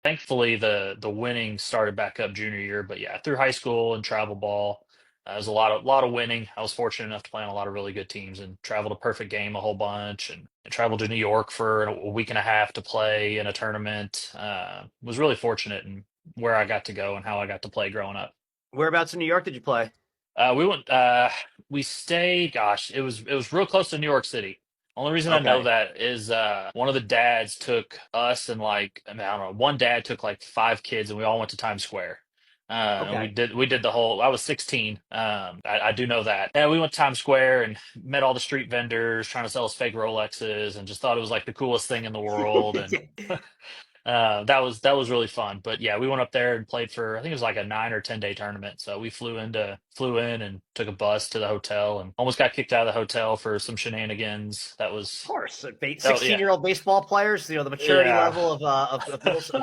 Thankfully, the winning started back up junior year, but yeah, through high school and travel ball, it was a lot of winning. I was fortunate enough to play on a lot of really good teams and traveled a perfect game a whole bunch, and traveled to New York for a week and a half to play in a tournament. Was really fortunate in where I got to go and how I got to play growing up. Whereabouts in New York did you play? We went. We stayed. Gosh, it was real close to New York City. Only reason I know Okay. that is one of the dads took us and like I mean I don't know. One dad took like five kids and we all went to Times Square. And we Okay. did the whole. I was 16. I do know that. Yeah, we went to Times Square and met all the street vendors trying to sell us fake Rolexes and just thought it was like the coolest thing in the world. And that was really fun. But yeah, we went up there and played for I think it was like a 9 or 10 day tournament. So we flew in and took a bus to the hotel and almost got kicked out of the hotel for some shenanigans. Of course, Oh yeah, 16-year-old baseball players, the maturity yeah. level of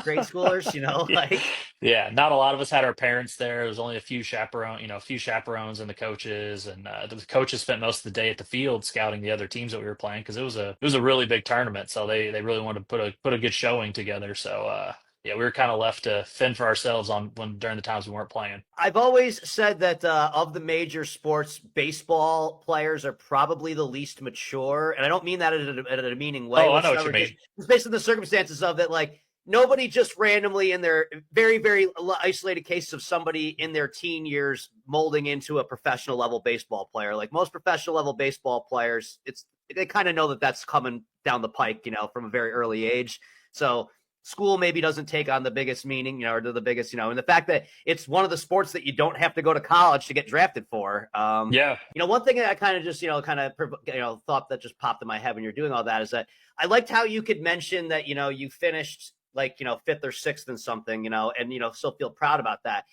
grade schoolers, like Yeah, not a lot of us had our parents there. There was only a few chaperones and the coaches, and the coaches spent most of the day at the field scouting the other teams that we were playing because it was a really big tournament. So they really wanted to put a good showing together. So yeah, we were kind of left to fend for ourselves on when during the times we weren't playing. I've always said that of the major sports, baseball players are probably the least mature, and I don't mean that in a demeaning way Oh, I know what you whatsoever. Just mean. based on the circumstances of it, like nobody just randomly in their very very isolated cases of somebody in their teen years molding into a professional level baseball player. Like most professional level baseball players, they kind of know that that's coming down the pike, from a very early age. So school maybe doesn't take on the biggest meaning, or the biggest, and the fact that it's one of the sports that you don't have to go to college to get drafted for. Yeah. One thing that I kind of just, thought that just popped in my head when you're doing all that is that I liked how you could mention that, you finished like, fifth or sixth in something, and, still feel proud about that.